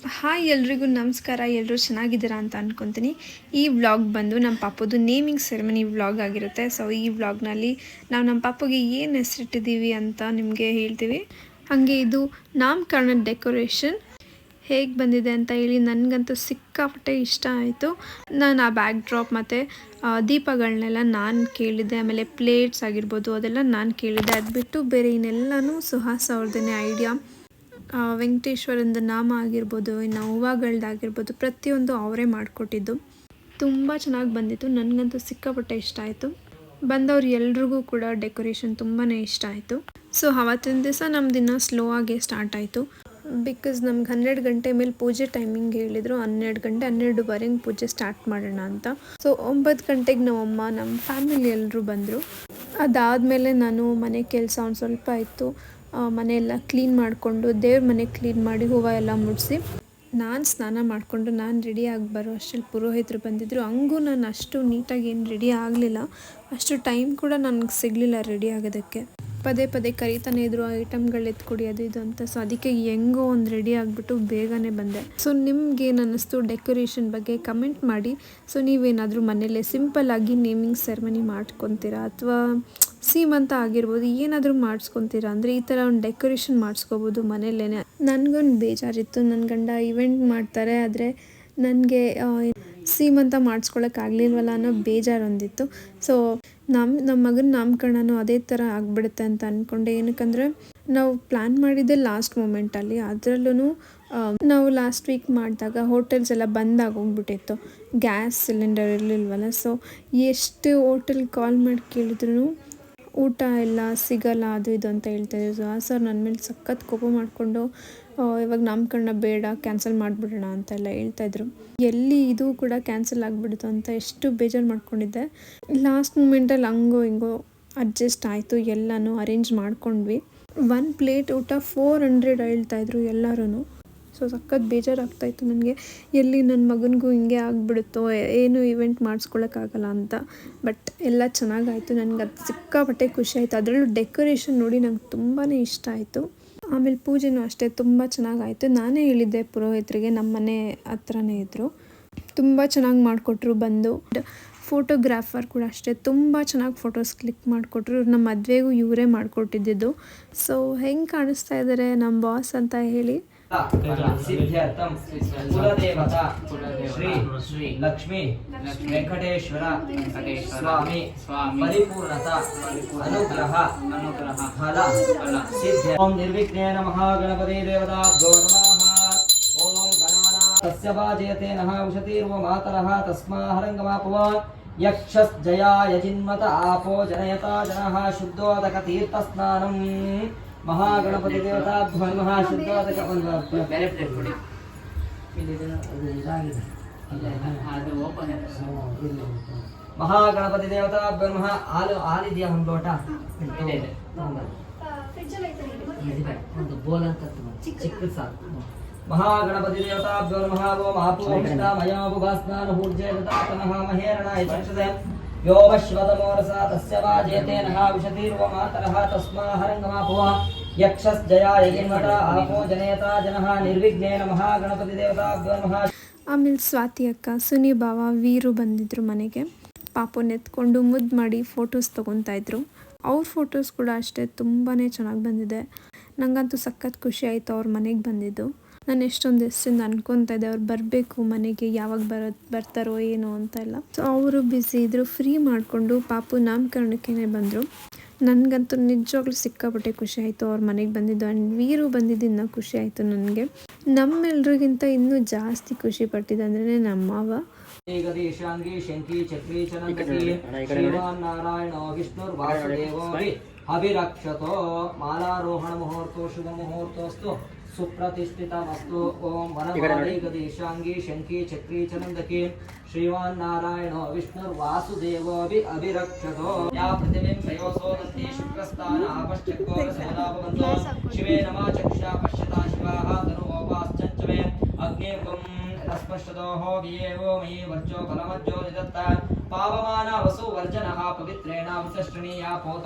Hi ಎಲ್ರಿಗೂ ನಮಸ್ಕಾರ. ಎಲ್ಲರೂ ಚೆನ್ನಾಗಿದ್ದೀರಾ ಅಂತ ಅಂದ್ಕೊತೀನಿ. ಈ ವ್ಲಾಗ್ ಬಂದು ನಮ್ಮ ಪಾಪದು ನೇಮಿಂಗ್ ಸೆರೆಮನಿ ವ್ಲಾಗ್ ಆಗಿರುತ್ತೆ. ಸೊ ಈ ವ್ಲಾಗ್ನಲ್ಲಿ ನಾವು ನಮ್ಮ ಪಾಪಗೆ ಏನು ಹೆಸರಿಟ್ಟಿದ್ದೀವಿ ಅಂತ ನಿಮಗೆ ಹೇಳ್ತೀವಿ. ಹಾಗೆ ಇದು ನಾಮಕರಣದ ಡೆಕೋರೇಷನ್ ಹೇಗೆ ಬಂದಿದೆ ಅಂತ ಹೇಳಿ ನನಗಂತೂ ಸಿಕ್ಕಾಪಟ್ಟೆ ಇಷ್ಟ ಆಯಿತು. ನಾನು ಆ ಬ್ಯಾಕ್ ಡ್ರಾಪ್ ಮತ್ತು ದೀಪಗಳನ್ನೆಲ್ಲ ನಾನು ಕೇಳಿದ್ದೆ. ಆಮೇಲೆ ಪ್ಲೇಟ್ಸ್ ಆಗಿರ್ಬೋದು ಅದೆಲ್ಲ ನಾನು ಕೇಳಿದ್ದೆ. ಅದು ಬಿಟ್ಟು ಬೇರೆ ಇನ್ನೆಲ್ಲನೂ ಸುಹಾಸ್ ಅವ್ರದ್ದೇ ಐಡಿಯಾ. ವೆಂಕಟೇಶ್ವರಂದು ನಾಮ ಆಗಿರ್ಬೋದು, ಇನ್ನು ಹೂವುಗಳದ್ದಾಗಿರ್ಬೋದು, ಪ್ರತಿಯೊಂದು ಅವರೇ ಮಾಡಿಕೊಟ್ಟಿದ್ದು. ತುಂಬ ಚೆನ್ನಾಗಿ ಬಂದಿತ್ತು. ನನಗಂತೂ ಸಿಕ್ಕಾಪಟ್ಟೆ ಇಷ್ಟ ಆಯಿತು. ಬಂದವ್ರು ಎಲ್ರಿಗೂ ಕೂಡ ಡೆಕೋರೇಷನ್ ತುಂಬಾ ಇಷ್ಟ ಆಯಿತು. ಸೊ ಆವತ್ತಿನ ದಿವಸ ನಮ್ಮ ದಿನ ಸ್ಲೋ ಆಗೇ ಸ್ಟಾರ್ಟ್ ಆಯಿತು. ಬಿಕಾಸ್ ನಮ್ಗೆ 12 ಗಂಟೆ ಮೇಲೆ ಪೂಜೆ ಟೈಮಿಂಗ್ ಹೇಳಿದರು. 12 ಗಂಟೆ 12:15 ಪೂಜೆ ಸ್ಟಾರ್ಟ್ ಮಾಡೋಣ ಅಂತ. ಸೊ 9 ಗಂಟೆಗೆ ನಮ್ಮಮ್ಮ ನಮ್ಮ ಫ್ಯಾಮಿಲಿ ಎಲ್ಲರೂ ಬಂದರು. ಅದಾದಮೇಲೆ ನಾನು ಮನೆ ಕೆಲಸ ಒಂದು ಸ್ವಲ್ಪ ಇತ್ತು. ಮನೆಯೆಲ್ಲ ಕ್ಲೀನ್ ಮಾಡಿಕೊಂಡು ದೇವ್ರ ಮನೆ ಕ್ಲೀನ್ ಮಾಡಿ ಹೂವು ಎಲ್ಲ ಮುಡಿಸಿ ನಾನು ಸ್ನಾನ ಮಾಡಿಕೊಂಡು ನಾನು ರೆಡಿಯಾಗಿ ಬರೋ ಅಷ್ಟರಲ್ಲಿ ಪುರೋಹಿತರು ಬಂದಿದ್ದರು. ಹಂಗೂ ನಾನು ಅಷ್ಟು ನೀಟಾಗಿ ಏನು ರೆಡಿ ಆಗಲಿಲ್ಲ. ಅಷ್ಟು ಟೈಮ್ ಕೂಡ ನನಗೆ ಸಿಗಲಿಲ್ಲ ರೆಡಿ ಆಗೋದಕ್ಕೆ. ಪದೇ ಪದೇ ಕರೀತಾನೆ ಇದ್ರು ಐಟಮ್ಗಳು ಎತ್ಕೊಡಿ ಅದು ಇದು ಅಂತ. ಸೊ ಅದಕ್ಕೆ ಹೆಂಗೋ ಒಂದು ರೆಡಿ ಆಗಿಬಿಟ್ಟು ಬೇಗನೆ ಬಂದೆ. ಸೊ ನಿಮ್ಗೇನು ಅನ್ನಿಸ್ತು ಡೆಕೋರೇಷನ್ ಬಗ್ಗೆ ಕಮೆಂಟ್ ಮಾಡಿ. ಸೊ ನೀವೇನಾದರೂ ಮನೇಲೆ ಸಿಂಪಲ್ಲಾಗಿ ನೇಮಿಂಗ್ ಸೆರೆಮನಿ ಮಾಡ್ಕೊತೀರಾ ಅಥವಾ ಸೀಮಂತ ಆಗಿರ್ಬೋದು ಏನಾದರೂ ಮಾಡಿಸ್ಕೊತೀರಾ ಅಂದರೆ ಈ ಥರ ಒಂದು ಡೆಕೋರೇಷನ್ ಮಾಡಿಸ್ಕೋಬೋದು ಮನೇಲೇ. ನನಗೊಂದು ಬೇಜಾರಿತ್ತು. ನನ್ನ ಗಂಡ ಇವೆಂಟ್ ಮಾಡ್ತಾರೆ ಆದರೆ ನನಗೆ ಸೀಮಂತ ಮಾಡಿಸ್ಕೊಳಕ್ಕಾಗಲಿಲ್ವಲ್ಲ ಅನ್ನೋ ಬೇಜಾರು ಒಂದಿತ್ತು. ಸೊ ನಮ್ಮ ಮಗನ ನಾಮಕರಣನೂ ಅದೇ ಥರ ಆಗಿಬಿಡುತ್ತೆ ಅಂತ ಅಂದ್ಕೊಂಡೆ. ಏನಕ್ಕಂದರೆ ನಾವು ಪ್ಲ್ಯಾನ್ ಮಾಡಿದ್ದೆ ಲಾಸ್ಟ್ ಮೂಮೆಂಟಲ್ಲಿ. ಅದರಲ್ಲೂ ನಾವು ಲಾಸ್ಟ್ ವೀಕ್ ಮಾಡಿದಾಗ ಹೋಟೆಲ್ಸ್ ಎಲ್ಲ ಬಂದಾಗೋಗ್ಬಿಟ್ಟಿತ್ತು. ಗ್ಯಾಸ್ ಸಿಲಿಂಡರ್ ಇರಲಿಲ್ವಲ್ಲ. ಸೊ ಎಷ್ಟು ಹೋಟೆಲ್ ಕಾಲ್ ಮಾಡಿ ಕೇಳಿದ್ರು ಊಟ ಎಲ್ಲ ಸಿಗಲ್ಲ ಅದು ಇದು ಅಂತ ಹೇಳ್ತಾಯಿದ್ರು. ಆ ಸರ್ ನನ್ನ ಮೇಲೆ ಸಖತ್ ಕೋಪ ಮಾಡಿಕೊಂಡು ಇವಾಗ ನಾಮಕರಣ ಬೇಡ ಕ್ಯಾನ್ಸಲ್ ಮಾಡಿಬಿಡೋಣ ಅಂತೆಲ್ಲ ಹೇಳ್ತಾಯಿದ್ರು. ಎಲ್ಲಿ ಇದು ಕೂಡ ಕ್ಯಾನ್ಸಲ್ ಆಗಿಬಿಡ್ತು ಅಂತ ಎಷ್ಟು ಬೇಜಾರು ಮಾಡ್ಕೊಂಡಿದ್ದೆ. ಲಾಸ್ಟ್ ಮೂಮೆಂಟಲ್ಲಿ ಹಂಗೋ ಹಿಂಗೋ ಅಡ್ಜಸ್ಟ್ ಆಯಿತು. ಎಲ್ಲನೂ ಅರೇಂಜ್ ಮಾಡ್ಕೊಂಡ್ವಿ. 1 ಪ್ಲೇಟ್ ಊಟ 400 ಹೇಳ್ತಾಯಿದ್ರು ಎಲ್ಲರೂ. ಸೊ ಸಖತ್ ಬೇಜಾರಾಗ್ತಾಯಿತ್ತು ನನಗೆ. ಎಲ್ಲಿ ನನ್ನ ಮಗನಿಗೂ ಹಿಂಗೆ ಆಗಿಬಿಡುತ್ತೋ ಏನು ಇವೆಂಟ್ ಮಾಡಿಸ್ಕೊಳಕ್ಕಾಗಲ್ಲ ಅಂತ. ಬಟ್ ಎಲ್ಲ ಚೆನ್ನಾಗಾಯಿತು. ನನಗೆ ಅದು ಸಿಕ್ಕಾಪಟ್ಟೆ ಖುಷಿ ಆಯಿತು. ಅದರಲ್ಲೂ ಡೆಕೋರೇಷನ್ ನೋಡಿ ನಂಗೆ ತುಂಬಾ ಇಷ್ಟ ಆಯಿತು. ಆಮೇಲೆ ಪೂಜೆನೂ ಅಷ್ಟೇ ತುಂಬ ಚೆನ್ನಾಗಾಯಿತು. ನಾನೇ ಹೇಳಿದ್ದೆ ಪುರೋಹಿತರಿಗೆ, ನಮ್ಮ ಮನೆ ಹತ್ರನೇ ಇದ್ದರು. ತುಂಬ ಚೆನ್ನಾಗಿ ಮಾಡಿಕೊಟ್ರು ಬಂದು. ಫೋಟೋಗ್ರಾಫರ್ ಕೂಡ ಅಷ್ಟೇ ತುಂಬ ಚೆನ್ನಾಗಿ ಫೋಟೋಸ್ ಕ್ಲಿಕ್ ಮಾಡಿಕೊಟ್ರು. ನಮ್ಮ ಮದುವೆಗೂ ಇವರೇ ಮಾಡಿಕೊಟ್ಟಿದ್ದು. ಸೊ ಹೆಂಗೆ ಕಾಣಿಸ್ತಾ ಇದ್ದಾರೆ ನಮ್ಮ ಬಾಸ್ ಅಂತ ಹೇಳಿ. ಸಿದ್ಧಾರ್ಥಂ ಕುಲದೇವತಾ ಶ್ರೀ ಲಕ್ಷ್ಮೀ ವೆಂಕಟೇಶ್ವರ ಸ್ವಾಮಿ ಪರಿಪೂರ್ಣತಾ ಅನುಗ್ರಹ ಫಲ ಸಿದ್ಧ. ಓಂ ನಿರ್ವಿಘ್ನೇನ ಮಹಾಗಣಪತಿ ದೇವತಾಭ್ಯೋ ನಮಃ. ಓಂ ಗಣಾನಾಥಸ್ಯ ವಾಜಯತೆ ನಃ ಉಷತೀರ್ವ ಮಾತರಃ ತಸ್ಮಾ ಹರಂಗಮಾಪವ. ಯಕ್ಷಸ್ಜಯಾ ಯಜಿನ್ಮತ ಆಪೋ ಜನಯತಾ ಜನಃ ಶುದ್ಧೋದಕ ತೀರ್ಥಸ್ನಾನಂ. ಮಹಾಗಣಪತಿ ದೇವತಾಭ್ಯೋ ನಮಃ. ಶುದ್ಧೋದಕ ಒಂದು ಬೇರೆ ಪ್ಲೇಟ್ ಕೊಡಿ. ಮಹಾಗಣಪತಿ ದೇವತಾಭ್ಯೋ ನಮಃ. ಹಾಲಿದೆಯಾ ಒಂದು ಲೋಟ? ಒಂದು ಬೋಲ್ ಅಂತ ಚಿಕ್ಕ ಸಾಕು. ಮಹಾಗಣಪತಿ ದೇವತಾಭ್ಯೋ ನಮಃ. ಓಂ ಆಪೋಮಯಮುಭಾಸ್ನಾನಹೂರ್ಜೇತನಃ ಮಹೇರಣಾಯ ಚಕ್ಷುಷೇ ಯೋಮಶ್ವತಮೋರಸ ತಸ್ಯ ವಾಜಯತೆ ನಃ ವಿಶತೀರ್ವ ಮಾತರಃ ತಸ್ಮಾ ಹರಂಗಮಾಪವ. ಯಕ್ಷಸ್ಜಯಾ ಯಜಿನ್ಮತ ಆಪೋ ಜನಯತಾ ಜನಃ ನಿರ್ವಿಘ್ನೇನ ಮಹಾಗಣಪತಿ ದೇವತಾಭ್ಯೋ ನಮಃ. ಆಮೇಲೆ ಸ್ವಾತಿ ಅಕ್ಕ, ಸುನಿ ಭಾವ, ವೀರು ಬಂದಿದ್ದರು ಮನೆಗೆ. ಪಾಪುನ ಎತ್ಕೊಂಡು ಮುದ್ದು ಮಾಡಿ ಫೋಟೋಸ್ ತೊಗೊತಾಯಿದ್ರು. ಅವ್ರ ಫೋಟೋಸ್ ಕೂಡ ಅಷ್ಟೇ ತುಂಬಾ ಚೆನ್ನಾಗಿ ಬಂದಿದೆ. ನನಗಂತೂ ಸಖತ್ ಖುಷಿ ಆಯಿತು ಅವ್ರ ಮನೆಗೆ ಬಂದಿದ್ದು. ನಾನು ಎಷ್ಟೊಂದು ದಿವಸದಿಂದ ಅನ್ಕೊತಾ ಇದ್ದೆ ಅವ್ರು ಬರಬೇಕು ಮನೆಗೆ, ಯಾವಾಗ ಬರ್ತಾರೋ ಏನೋ ಅಂತೆಲ್ಲ. ಸೊ ಅವರು ಬ್ಯುಸಿ ಇದ್ದರು. ಫ್ರೀ ಮಾಡಿಕೊಂಡು ಪಾಪು ನಾಮಕರಣಕ್ಕೇ ಬಂದರು. ನನಗಂತೂ ನಿಜವಾಗ್ಲೂ ಸಿಕ್ಕಾಪಟ್ಟೆ ಖುಷಿ ಆಯಿತು ಅವ್ರ ಮನೆಗೆ ಬಂದಿದ್ದು. ಆ್ಯಂಡ್ ವೀರು ಬಂದಿದ್ದು ಇನ್ನೂ ಖುಷಿ ಆಯಿತು ನನಗೆ. ನಮ್ಮೆಲ್ರಿಗಿಂತ ಇನ್ನೂ ಜಾಸ್ತಿ ಖುಷಿ ಪಟ್ಟಿದ್ದಂದ್ರೆ ನಮ್ಮ ಮಾವ. ಏಕದೇಶಾಂಗಿ ಶಂಕಿ ಚಕ್ರಿ ಚನಂದಕಿ ಶ್ರೀಮನ್ನಾರಾಯಣೋ ವಿಷ್ಣುರ್ವಾಸುದೇವೋ ಅಭಿರಕ್ಷತೋ. ಮಾಲಾರೋಹಣ ಮುಹೂರ್ತೋ ಶುಭ ಮುಹೂರ್ತೋಸ್ತು ಸುಪ್ರತಿಷ್ಠಿತಮಸ್ತು. ಓಂ ವನಮಾಲೈಕದೇಶಾಂಗಿ ಶಂಕಿ ಚಕ್ರಿ ಚನಂದಕಿ ಶ್ರೀಮನ್ನಾರಾಯಣೋ ವಿಷ್ಣುರ್ವಾಸುದೇವೋ ಅಭಿರಕ್ಷತೋ. ಯಾ ಪ್ರತಿಮೆಂ ಪ್ರಯೋಸೋದಂತಿ ಶುಕ್ರಸ್ಥಾನ ಆಪಶ್ಚಕ್ರೋರಸೋದಾಪವಂತೋ ಶಿವೇ ನಮಃ ಚಕ್ಷಾ ಪಶ್ಯತಾ ಶಿವಾಃ ತನುವೋಪಾಶ್ಚಂಚಮೇ ಅಗ್ನೇಕಂ ರಸ್ಪಶ್ಯತೋಃ ವಿಯೇವೋ ಮಯಿ ವರ್ಚೋ ಫಲಮಜ್ಜೋ ನಿದತ್ತ. ಪಾವಮಾನ ವಸು ವರ್ಜನಃ ಪವಿತ್ರೇಣ ವಿಸೃಷ್ಟಣೀಯ ಪೋತ.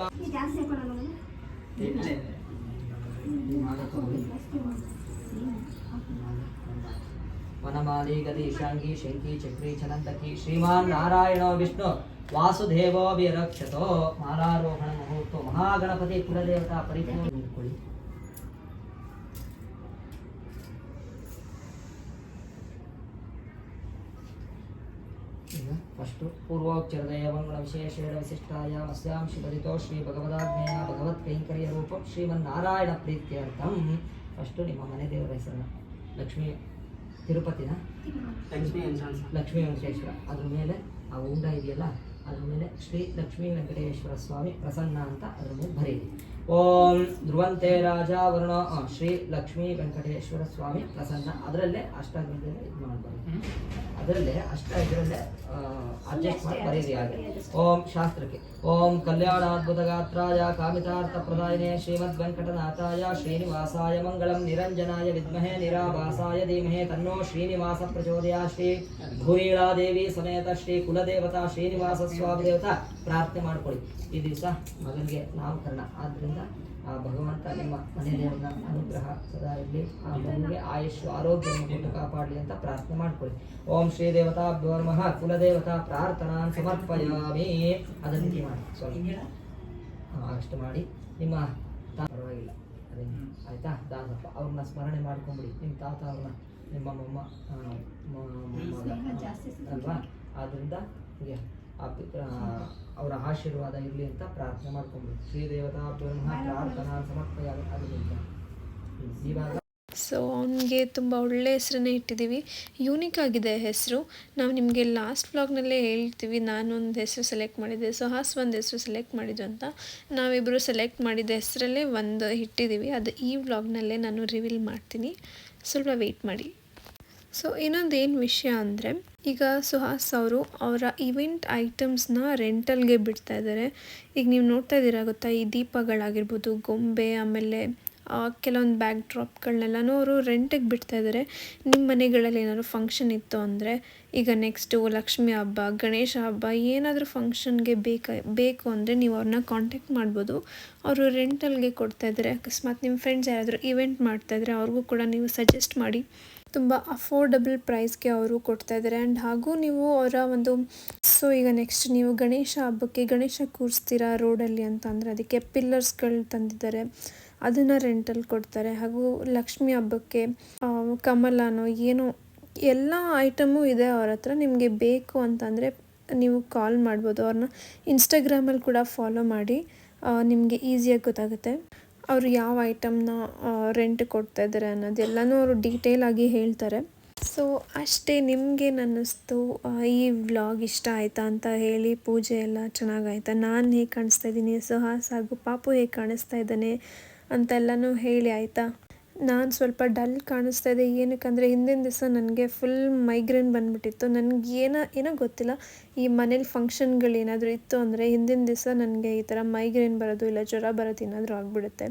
ವನಮಾಲಿ ಗದಿ ಶಾಂಗಿ ಶಂಕಿ ಚಕ್ರಿ ಚನಂತಕಿ ಶ್ರೀಮಾನ್ ನಾರಾಯಣೋ ವಿಷ್ಣು ವಾಸುದೇವೋ ವಿರಕ್ಷತೋ ಮಾಲಾರೋಹಣ ಮುಹೂರ್ತ ಮಹಾಗಣಪತಿ ಕುಲದೇವತಾ ಪರಿಪೂರ್ಣ ಇಟ್ಕೊಳ್ಳಿ. ಈಗ ಫಸ್ಟು ಪೂರ್ವೋಚ್ಚರದಯ ಮಂಗಳ ವಿಶೇಷೇಣ ವಿಶಿಷ್ಟಾಯ ಮಸ್ಯಾಂ ಶಿವರಿತೋ ಶ್ರೀ ಭಗವದಾಜ್ಞೆಯ ಭಗವತ್ ಕೈಂಕರ್ಯ ರೂಪಂ ಶ್ರೀಮನ್ನಾರಾಯಣ ಪ್ರೀತ್ಯರ್ಥಂ. ಫಸ್ಟು ನಿಮ್ಮ ಮನೆ ದೇವರ ಹೆಸರನ್ನ ಲಕ್ಷ್ಮೀ ತಿರುಪತಿನ ಲಕ್ಷ್ಮೀ ವೆಂಕಟೇಶ್ವರ ಅದ್ರ ಮೇಲೆ ಆ ಉಂಡ ಇದೆಯಲ್ಲ ಅದ್ರ ಮೇಲೆ ಶ್ರೀ ಲಕ್ಷ್ಮೀ ವೆಂಕಟೇಶ್ವರ ಸ್ವಾಮಿ ಪ್ರಸನ್ನ ಅಂತ ಅದ್ರ ಮೇಲೆ ಬರೀರಿ. ಓಂ ಧ್ರುವಂತೆ ರಾಜ ವರುಣ ಶ್ರೀ ಲಕ್ಷ್ಮೀ ವೆಂಕಟೇಶ್ವರ ಸ್ವಾಮಿ ಪ್ರಸನ್ನ. ಅದರಲ್ಲೇ ಅಷ್ಟಾಗ್ರದಲ್ಲಿ ಇದು ಮಾಡ್ಬಾರ್ದು, ಅದರಲ್ಲೇ ಇದರಲ್ಲೇ ಅಡ್ಜಸ್ಟ್ ಮಾಡಿ ಬರೀರಿ ಹಾಗೆ. ಓಂ ಶಾಸ್ತ್ರಕ್ಕೆ ಓಂ ಕಲ್ಯಾಣಾದ್ಭುತ ಗಾತ್ರಾಯ ಕಾಮಿತಾರ್ಥ ಪ್ರದಾಯಿನೇ ಶ್ರೀಮದ್ ವೆಂಕಟನಾಥಾಯ ಶ್ರೀನಿವಾಸಾಯ ಮಂಗಳಂ ನಿರಂಜನಾಯ ವಿದ್ಮಹೇ ನಿರಾಭಾಸಾಯ ಧೀಮಹೇ ತನ್ನೋ ಶ್ರೀನಿವಾಸ ಪ್ರಚೋದಯಾತ್. ಶ್ರೀ ಭೂನೀಳಾದೇವಿ ಸಮೇತ ಶ್ರೀ ಕುಲದೇವತಾ ಶ್ರೀನಿವಾಸ ಸ್ವಾಮಿ ದೇವತಾ ಪ್ರಾರ್ಥನೆ ಮಾಡ್ಕೊಳ್ಳಿ. ಈ ದಿವಸ ಮಗನಿಗೆ ನಾಮಕರಣ ಆದ್ರಿಂದ ಆ ಭಗವಂತ ನಿಮ್ಮ ಮನೆ ದೇವರ ಅನುಗ್ರಹ ಸದಾ ಇರಲಿ, ಆ ಮಗುವಿಗೆ ಆಯುಷ್ ಆರೋಗ್ಯವನ್ನು ಕೊಟ್ಟು ಕಾಪಾಡಲಿ ಅಂತ ಪ್ರಾರ್ಥನೆ ಮಾಡ್ಕೊಳ್ಳಿ. ಓಂ ಶ್ರೀ ದೇವತಾಭ್ಯೋ ನಮಃ ಕುಲದೇವತಾ ಪ್ರಾರ್ಥನಾನ್ ಸಮರ್ಪಯಾಮಿ. ಅದನ್ನು ರೀತಿ ಮಾಡಿ ಸ್ವಲ್ಪ ಅಷ್ಟು ಮಾಡಿ ನಿಮ್ಮ ಪರವಾಗಿಲ್ಲ ಅದೇ ಆಯ್ತಾ. ದಾಸಪ್ಪ ಅವ್ರನ್ನ ಸ್ಮರಣೆ ಮಾಡ್ಕೊಂಬಿಡಿ, ನಿಮ್ಮ ತಾತ ಅವ್ರನ್ನ ನಿಮ್ಮ ಮೊಮ್ಮ ಅಲ್ವಾ. ಆದ್ದರಿಂದ ಹೀಗೆ ಅವರ ಆಶೀರ್ವಾದ ಇರಲಿ ಅಂತ ಪ್ರಾರ್ಥನೆ ಮಾಡ್ಕೊಂಡ್ಬಿಡಿ. ಶ್ರೀ ದೇವತಾ ಪ್ರಾರ್ಥನಾ ಸಮರ್ಪಯಾಮಿ. ಅದರಿಂದ ಇವಾಗ ಸೊ ಅವನಿಗೆ ತುಂಬ ಒಳ್ಳೆ ಹೆಸರನ್ನೇ ಇಟ್ಟಿದ್ದೀವಿ. ಯೂನಿಕ್ ಆಗಿದೆ ಹೆಸರು. ನಾವು ನಿಮಗೆ ಲಾಸ್ಟ್ ವ್ಲಾಗ್ನಲ್ಲೇ ಹೇಳ್ತೀವಿ, ನಾನೊಂದು ಹೆಸರು ಸೆಲೆಕ್ಟ್ ಮಾಡಿದ್ದೆ, ಸುಹಾಸ್ ಒಂದು ಹೆಸರು ಸೆಲೆಕ್ಟ್ ಮಾಡಿದ್ದು ಅಂತ. ನಾವಿಬ್ಬರು ಸೆಲೆಕ್ಟ್ ಮಾಡಿದ ಹೆಸರಲ್ಲೇ ಒಂದು ಇಟ್ಟಿದ್ದೀವಿ. ಅದು ಈ ವ್ಲಾಗ್ನಲ್ಲೇ ನಾನು ರಿವೀಲ್ ಮಾಡ್ತೀನಿ, ಸ್ವಲ್ಪ ವೆಯ್ಟ್ ಮಾಡಿ. ಸೊ ಇನ್ನೊಂದೇನು ವಿಷಯ ಅಂದರೆ, ಈಗ ಸುಹಾಸ್ ಅವರು ಅವರ ಇವೆಂಟ್ ಐಟಮ್ಸ್ನ ರೆಂಟಲ್ಗೆ ಬಿಡ್ತಾ ಇದ್ದಾರೆ. ಈಗ ನೀವು ನೋಡ್ತಾ ಇದ್ದೀರಾ ಗೊತ್ತಾ, ಈ ದೀಪಗಳಾಗಿರ್ಬೋದು, ಗೊಂಬೆ, ಆಮೇಲೆ ಕೆಲವೊಂದು ಬ್ಯಾಕ್ ಡ್ರಾಪ್ಗಳನ್ನೆಲ್ಲನೂ ಅವರು ರೆಂಟಿಗೆ ಬಿಡ್ತಾ ಇದ್ದಾರೆ. ನಿಮ್ಮ ಮನೆಗಳಲ್ಲಿ ಏನಾದ್ರು ಫಂಕ್ಷನ್ ಇತ್ತು ಅಂದರೆ, ಈಗ ನೆಕ್ಸ್ಟು ಲಕ್ಷ್ಮಿ ಹಬ್ಬ, ಗಣೇಶ ಹಬ್ಬ, ಏನಾದರೂ ಫಂಕ್ಷನ್ಗೆ ಬೇಕು ಅಂದರೆ ನೀವು ಅವ್ರನ್ನ ಕಾಂಟ್ಯಾಕ್ಟ್ ಮಾಡ್ಬೋದು. ಅವರು ರೆಂಟಲ್ಗೆ ಕೊಡ್ತಾ ಇದ್ದಾರೆ. ಅಕಸ್ಮಾತ್ ನಿಮ್ಮ ಫ್ರೆಂಡ್ಸ್ ಯಾರಾದರೂ ಇವೆಂಟ್ ಮಾಡ್ತಾಯಿದ್ರೆ ಅವ್ರಿಗೂ ಕೂಡ ನೀವು ಸಜೆಸ್ಟ್ ಮಾಡಿ. ತುಂಬ ಅಫೋರ್ಡಬಲ್ ಪ್ರೈಸ್ಗೆ ಅವರು ಕೊಡ್ತಾ ಇದ್ದಾರೆ. ಆ್ಯಂಡ್ ಹಾಗೂ ನೀವು ಅವರ ಒಂದು ಈಗ ನೆಕ್ಸ್ಟ್ ನೀವು ಗಣೇಶ ಹಬ್ಬಕ್ಕೆ ಗಣೇಶ ಕೂರಿಸ್ತೀರಾ ರೋಡಲ್ಲಿ ಅಂತ ಅಂದರೆ ಅದಕ್ಕೆ ಪಿಲ್ಲರ್ಸ್ಗಳು ತಂದಿದ್ದಾರೆ, ಅದನ್ನು ರೆಂಟಲ್ ಕೊಡ್ತಾರೆ. ಹಾಗೂ ಲಕ್ಷ್ಮಿ ಹಬ್ಬಕ್ಕೆ ಕಮಲನೋ ಏನೋ ಎಲ್ಲ ಐಟಮು ಇದೆ ಅವ್ರ ಹತ್ರ. ನಿಮಗೆ ಬೇಕು ಅಂತಂದರೆ ನೀವು ಕಾಲ್ ಮಾಡ್ಬೋದು. ಅವ್ರನ್ನ ಇನ್ಸ್ಟಾಗ್ರಾಮಲ್ಲಿ ಕೂಡ ಫಾಲೋ ಮಾಡಿ, ನಿಮಗೆ ಈಸಿಯಾಗಿ ಗೊತ್ತಾಗುತ್ತೆ ಅವರು ಯಾವ ಐಟಮ್ನ ರೆಂಟ್ ಕೊಡ್ತಾ ಇದ್ದಾರೆ ಅನ್ನೋದೆಲ್ಲನೂ ಅವರು ಡೀಟೇಲಾಗಿ ಹೇಳ್ತಾರೆ. ಸೊ ಅಷ್ಟೇ. ನಿಮಗೆ ಅನ್ನಿಸ್ತು ಈ ವ್ಲಾಗ್ ಇಷ್ಟ ಆಯಿತಾ ಅಂತ ಹೇಳಿ. ಪೂಜೆ ಎಲ್ಲ ಚೆನ್ನಾಗಾಯ್ತಾ, ನಾನು ಹೇಗೆ ಕಾಣಿಸ್ತಾ ಇದ್ದೀನಿ, ಸುಹಾಸ್ ಹಾಗೂ ಪಾಪು ಹೇಗೆ ಕಾಣಿಸ್ತಾ ಇದ್ದಾನೆ ಅಂತೆಲ್ಲನೂ ಹೇಳಿ ಆಯಿತಾ. ನಾನು ಸ್ವಲ್ಪ ಡಲ್ ಕಾಣಿಸ್ತಾ ಇದೆ, ಏನಕ್ಕಂದರೆ ಹಿಂದಿನ ದಿವಸ ನನಗೆ ಫುಲ್ ಮೈಗ್ರೇನ್ ಬಂದುಬಿಟ್ಟಿತ್ತು. ನನಗೆ ಏನೋ ಗೊತ್ತಿಲ್ಲ, ಈ ಮನೇಲಿ ಫಂಕ್ಷನ್ಗಳೇನಾದರೂ ಇತ್ತು ಅಂದರೆ ಹಿಂದಿನ ದಿವಸ ನನಗೆ ಈ ಥರ ಮೈಗ್ರೇನ್ ಬರೋದು, ಇಲ್ಲ ಜ್ವರ ಬರೋದು ಏನಾದರೂ ಆಗಿಬಿಡುತ್ತೆ.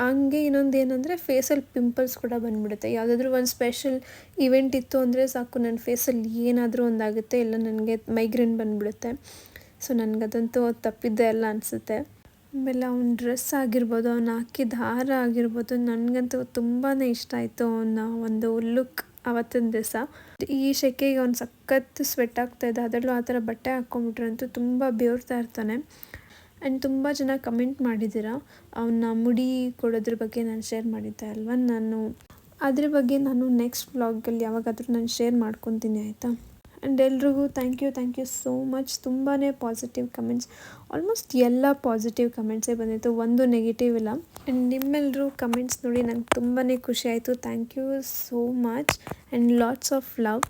ಹಂಗೆ ಇನ್ನೊಂದು ಏನಂದರೆ ಫೇಸಲ್ಲಿ ಪಿಂಪಲ್ಸ್ ಕೂಡ ಬಂದುಬಿಡುತ್ತೆ. ಯಾವುದಾದ್ರೂ ಒಂದು ಸ್ಪೆಷಲ್ ಇವೆಂಟ್ ಇತ್ತು ಅಂದರೆ ಸಾಕು, ನನ್ನ ಫೇಸಲ್ಲಿ ಏನಾದರೂ ಒಂದಾಗುತ್ತೆ, ಇಲ್ಲ ನನಗೆ ಮೈಗ್ರೇನ್ ಬಂದುಬಿಡುತ್ತೆ. ಸೊ ನನಗದಂತೂ ತಪ್ಪಿದ್ದೆ ಎಲ್ಲ ಅನಿಸುತ್ತೆ. ಆಮೇಲೆ ಅವ್ನ ಡ್ರೆಸ್ ಆಗಿರ್ಬೋದು, ಅವನು ಹಾಕಿದ ಹಾರ ಆಗಿರ್ಬೋದು, ನನಗಂತೂ ತುಂಬಾ ಇಷ್ಟ ಆಯಿತು ಅವನ ಒಂದು ಲುಕ್ ಆವತ್ತಿನ ದಿವಸ. ಈ ಸೆಕೆಗೆ ಅವ್ನು ಸಖತ್ತು ಸ್ವೆಟ್ ಆಗ್ತಾಯಿದ್ದ, ಅದರಲ್ಲೂ ಆ ಥರ ಬಟ್ಟೆ ಹಾಕ್ಕೊಂಬಿಟ್ರಂತೂ ತುಂಬ ಬೇವ್ರ್ತಾ ಇರ್ತಾನೆ. ಆ್ಯಂಡ್ ತುಂಬ ಜನ ಕಮೆಂಟ್ ಮಾಡಿದ್ದೀರಾ ಅವನ್ನ ಮುಡಿ ಕೊಡೋದ್ರ ಬಗ್ಗೆ ನಾನು ಶೇರ್ ಮಾಡಿದ್ದೆ ಅಲ್ವಾ. ಅದ್ರ ಬಗ್ಗೆ ನಾನು ನೆಕ್ಸ್ಟ್ ವ್ಲಾಗಲ್ಲಿ ಯಾವಾಗಾದರೂ ನಾನು ಶೇರ್ ಮಾಡ್ಕೊತೀನಿ ಆಯಿತಾ. ಆ್ಯಂಡ್ ಎಲ್ರಿಗೂ ಥ್ಯಾಂಕ್ ಯು ಸೋ ಮಚ್. ತುಂಬಾ ಪಾಸಿಟಿವ್ ಕಮೆಂಟ್ಸ್, ಆಲ್ಮೋಸ್ಟ್ ಎಲ್ಲ ಪಾಸಿಟಿವ್ ಕಮೆಂಟ್ಸೇ ಬಂದಿತ್ತು, ಒಂದು ನೆಗೆಟಿವ್ ಇಲ್ಲ. ಆ್ಯಂಡ್ ನಿಮ್ಮೆಲ್ಲರೂ ಕಮೆಂಟ್ಸ್ ನೋಡಿ ನಂಗೆ ತುಂಬಾ ಖುಷಿ ಆಯಿತು. Thank you so much and lots of love.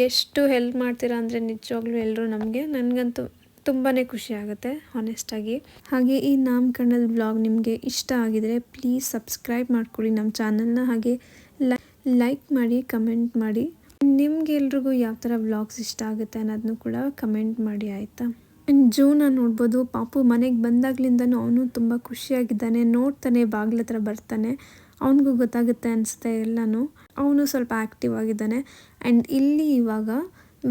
ಎಷ್ಟು ಹೆಲ್ಪ್ ಮಾಡ್ತೀರಾ ಅಂದರೆ ನಿಜವಾಗ್ಲೂ ಎಲ್ಲರೂ ನನಗಂತೂ ತುಂಬಾ ಖುಷಿ ಆಗುತ್ತೆ ಹಾನೆಸ್ಟಾಗಿ. ಹಾಗೆ ಈ ನಾಮಕರಣದ ವ್ಲಾಗ್ ನಿಮಗೆ ಇಷ್ಟ ಆಗಿದರೆ ಪ್ಲೀಸ್ ಸಬ್ಸ್ಕ್ರೈಬ್ ಮಾಡ್ಕೊಳ್ಳಿ ನಮ್ಮ ಚಾನಲ್ನ. ಹಾಗೆ ಲೈಕ್ ಮಾಡಿ, ಕಮೆಂಟ್ ಮಾಡಿ. ನಿಮ್ಗೆ ಎಲ್ರಿಗೂ ಯಾವ ಥರ ವ್ಲಾಗ್ಸ್ ಇಷ್ಟ ಆಗುತ್ತೆ ಅನ್ನೋದನ್ನು ಕೂಡ ಕಮೆಂಟ್ ಮಾಡಿ ಆಯಿತಾ. ಜೂನ ನೋಡ್ಬೋದು, ಪಾಪು ಮನೆಗೆ ಬಂದಾಗ್ಲಿಂದನೂ ಅವನು ತುಂಬ ಖುಷಿಯಾಗಿದ್ದಾನೆ, ನೋಡ್ತಾನೆ, ಬಾಗಿಲ ಹತ್ರ ಬರ್ತಾನೆ, ಅವನಿಗೂ ಗೊತ್ತಾಗುತ್ತೆ ಅನಿಸುತ್ತೆ ಎಲ್ಲನೂ. ಅವನು ಸ್ವಲ್ಪ ಆ್ಯಕ್ಟಿವ್ ಆಗಿದ್ದಾನೆ. ಆ್ಯಂಡ್ ಇಲ್ಲಿ ಇವಾಗ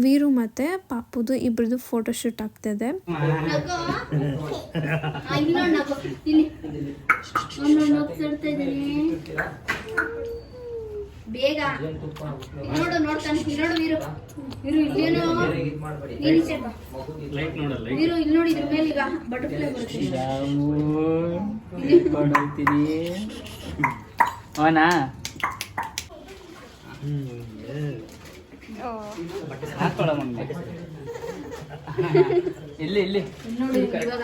ವೀರು ಮತ್ತು ಪಾಪುದು ಇಬ್ಬರದು ಫೋಟೋಶೂಟ್ ಆಗ್ತಾಯಿದೆ. ಬೇಗ ನೋಡು ನೋಡ್ತಾನೆ ನೋಡು ವೀರು ವೀರು ಇಲ್ಲೇನೋ ನೀನ್ ಈಚೆ ಬಾ. ವೀರು ಇಲ್ಲಿ ನೋಡಿ ಇದ್ರ ಮೇಲೆ ಈಗ ಬಟರ್ಫ್ಲೈ ಬರುತ್ತೆ ಅವನಾ ಹಾಕೊಳ್ಳ ಮಗನೆ ಇಲ್ಲಿ ಇಲ್ಲಿ ನೋಡು ಇವಾಗ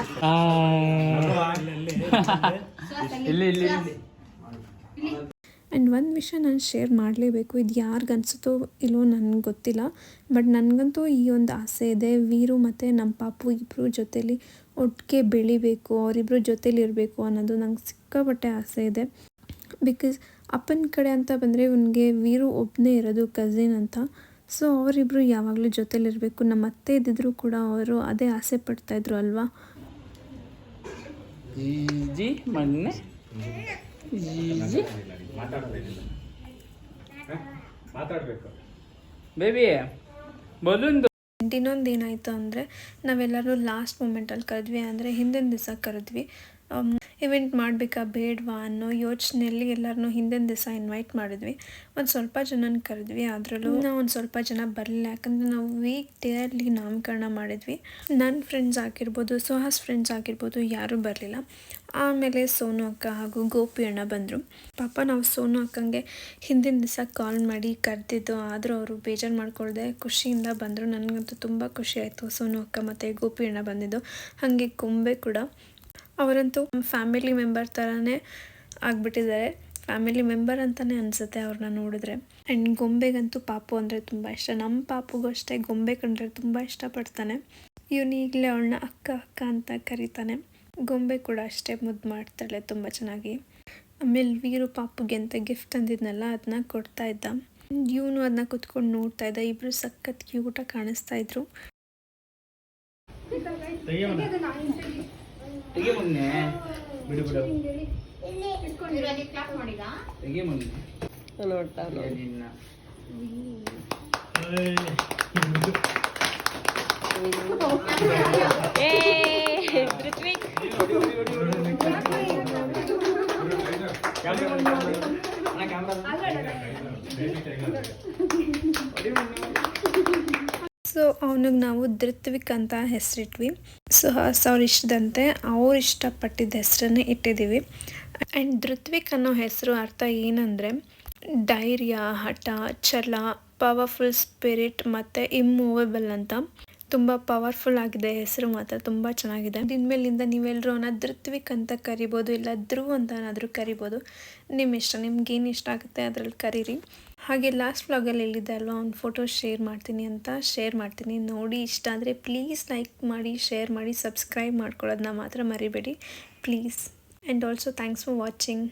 ಇಲ್ಲಿ ಇಲ್ಲಿ ಆ್ಯಂಡ್ ಒಂದು ವಿಷಯ ನಾನು ಶೇರ್ ಮಾಡಲೇಬೇಕು, ಇದು ಯಾರಿಗೆ ಅನಿಸುತ್ತೋ ಇಲ್ಲೋ ನನಗೆ ಗೊತ್ತಿಲ್ಲ, ಬಟ್ ನನಗಂತೂ ಈ ಒಂದು ಆಸೆ ಇದೆ. ವೀರು ಮತ್ತು ನಮ್ಮ ಪಾಪು ಇಬ್ಬರು ಜೊತೇಲಿ ಒಟ್ಟಿಗೆ ಬೆಳಿಬೇಕು, ಅವರಿಬ್ಬರು ಜೊತೇಲಿ ಇರಬೇಕು ಅನ್ನೋದು ನಂಗೆ ಸಿಕ್ಕಾಪಟ್ಟೆ ಆಸೆ ಇದೆ. ಬಿಕಾಸ್ ಅಪ್ಪನ ಕಡೆ ಅಂತ ಬಂದರೆ ಇವನಿಗೆ ವೀರು ಒಬ್ಬನೇ ಇರೋದು ಕಝಿನ್ ಅಂತ. ಸೊ ಅವರಿಬ್ಬರು ಯಾವಾಗಲೂ ಜೊತೇಲಿರಬೇಕು. ನಮ್ಮ ಅತ್ತೆ ಇದ್ದಿದ್ರು ಕೂಡ ಅವರು ಅದೇ ಆಸೆ ಪಡ್ತಾಯಿದ್ರು ಅಲ್ವಾ. ಜಿ ಮಗನೆ ಜಿ ಬೇಬಿ ಬಲೂನ್. ಇನ್ನೊಂದು ಏನಾಯಿತು ಅಂದರೆ ನಾವೆಲ್ಲರೂ ಲಾಸ್ಟ್ ಮೂಮೆಂಟಲ್ಲಿ ಕರೆದ್ವಿ, ಅಂದರೆ ಹಿಂದಿನ ದಿವಸ ಕರೆದ್ವಿ. ಇವೆಂಟ್ ಮಾಡಬೇಕಾ ಬೇಡವಾ ಅನ್ನೋ ಯೋಚನೆಯಲ್ಲಿ ಎಲ್ಲರನ್ನೂ ಹಿಂದಿನ ದಿವಸ ಇನ್ವೈಟ್ ಮಾಡಿದ್ವಿ. ಒಂದು ಸ್ವಲ್ಪ ಜನನ ಕರೆದ್ವಿ, ಅದರಲ್ಲೂ ನಾವು ಒಂದು ಸ್ವಲ್ಪ ಜನ ಬರಲಿಲ್ಲ, ಯಾಕಂದರೆ ನಾವು ವೀಕ್ ಡೇಯಲ್ಲಿ ನಾಮಕರಣ ಮಾಡಿದ್ವಿ. ನನ್ನ ಫ್ರೆಂಡ್ಸ್ ಆಗಿರ್ಬೋದು, ಸುಹಾಸ್ ಫ್ರೆಂಡ್ಸ್ ಆಗಿರ್ಬೋದು, ಯಾರೂ ಬರಲಿಲ್ಲ. ಆಮೇಲೆ ಸೋನು ಅಕ್ಕ ಹಾಗೂ ಗೋಪಿ ಅಣ್ಣ ಬಂದರು. ಪಾಪ ನಾವು ಸೋನು ಅಕ್ಕಂಗೆ ಹಿಂದಿನ ದಿವಸ ಕಾಲ್ ಮಾಡಿ ಕರೆದಿದ್ದು, ಆದರೂ ಅವರು ಬೇಜಾರು ಮಾಡ್ಕೊಳ್ದೆ ಖುಷಿಯಿಂದ ಬಂದರು. ನನಗಂತೂ ತುಂಬ ಖುಷಿ ಆಯಿತು ಸೋನು ಅಕ್ಕ ಮತ್ತು ಗೋಪಿ ಅಣ್ಣ ಬಂದಿದ್ದು. ಹಾಗೆ ಗೊಂಬೆ ಕೂಡ, ಅವರಂತೂ ಫ್ಯಾಮಿಲಿ ಮೆಂಬರ್ ಥರನೇ ಆಗಿಬಿಟ್ಟಿದ್ದಾರೆ. ಫ್ಯಾಮಿಲಿ ಮೆಂಬರ್ ಅಂತಲೇ ಅನಿಸುತ್ತೆ ಅವ್ರನ್ನ ನೋಡಿದ್ರೆ. ಆ್ಯಂಡ್ ಗೊಂಬೆಗಂತೂ ಪಾಪು ಅಂದರೆ ತುಂಬ ಇಷ್ಟ. ನಮ್ಮ ಪಾಪುಗೂ ಅಷ್ಟೇ ಗೊಂಬೆ ಕಂಡ್ರೆ ತುಂಬ ಇಷ್ಟಪಡ್ತಾನೆ. ಇವನು ಈಗಲೇ ಅವಳನ್ನ ಅಕ್ಕ ಅಕ್ಕ ಅಂತ ಕರೀತಾನೆ. ಗೊಂಬೆ ಕೂಡ ಅಷ್ಟೇ ಮುದ್ದು ಮಾಡ್ತಾಳೆ ತುಂಬ ಚೆನ್ನಾಗಿ. ಆಮೇಲೆ ವೀರು ಪಾಪುಗೆ ಅಂತ ಗಿಫ್ಟ್ ತಂದಿದ್ನಲ್ಲ ಅದನ್ನ ಕೊಡ್ತಾ ಇದ್ದ. ಇವನು ಅದನ್ನ ಕುತ್ಕೊಂಡು ನೋಡ್ತಾ ಇದ್ದ. ಇಬ್ಬರು ಸಖತ್ ಕ್ಯೂಟಾಗಿ ಕಾಣಿಸ್ತಾ ಇದ್ರು. ತೆಗೆ ಮಗನೆ ಬಿಡು ಬಿಡು ವೀರು ಅಲ್ಲಿ ಕ್ಲಾಪ್ ಮಾಡಿದ ತೆಗೆ ಮಗನೆ ನಿನ್ನ ಸೊ ಅವನಿಗೆ ನಾವು ಧೃತ್ವಿಕ್ ಅಂತ ಹೆಸರಿಟ್ವಿ. ಸುಹಾಸ್ ಅವ್ರ ಇಷ್ಟದಂತೆ ಅವ್ರು ಇಷ್ಟಪಟ್ಟಿದ್ದ ಹೆಸರನ್ನೇ ಇಟ್ಟಿದ್ದೀವಿ. ಆ್ಯಂಡ್ ಧೃತ್ವಿಕ್ ಅನ್ನೋ ಹೆಸರು ಅರ್ಥ ಏನಂದರೆ ಧೈರ್ಯ, ಹಠ, ಛಲ, ಪವರ್ಫುಲ್ ಸ್ಪಿರಿಟ್ ಮತ್ತು ಇಮ್ಮೂವೇಬಲ್ ಅಂತ. ತುಂಬ ಪವರ್ಫುಲ್ ಆಗಿದೆ ಹೆಸರು, ಮಾತ್ರ ತುಂಬ ಚೆನ್ನಾಗಿದೆ. ಇನ್ಮೇಲಿಂದ ನೀವೆಲ್ಲರೂ ಅವನ ಧೃತ್ವಿಕ್ ಅಂತ ಕರಿಬೋದು, ಇಲ್ಲ ಧ್ರುವ್ ಅಂತನಾದರೂ ಕರಿಬೋದು. ನಿಮ್ಮ ಇಷ್ಟ, ನಿಮ್ಗೇನು ಇಷ್ಟ ಆಗುತ್ತೆ ಅದರಲ್ಲಿ ಕರೀರಿ. ಹಾಗೆ ಲಾಸ್ಟ್ ವ್ಲಾಗಲ್ಲಿ ಹೇಳಿದ್ದೆ ಅಲ್ವಾ, ಒಂದು ಫೋಟೋ ಶೇರ್ ಮಾಡ್ತೀನಿ ಅಂತ, ಶೇರ್ ಮಾಡ್ತೀನಿ ನೋಡಿ. ಇಷ್ಟ ಆದರೆ ಪ್ಲೀಸ್ ಲೈಕ್ ಮಾಡಿ, ಶೇರ್ ಮಾಡಿ, ಸಬ್ಸ್ಕ್ರೈಬ್ ಮಾಡ್ಕೊಳ್ಳೋದನ್ನ ಮಾತ್ರ ಮರಿಬೇಡಿ please. And also thanks for watching.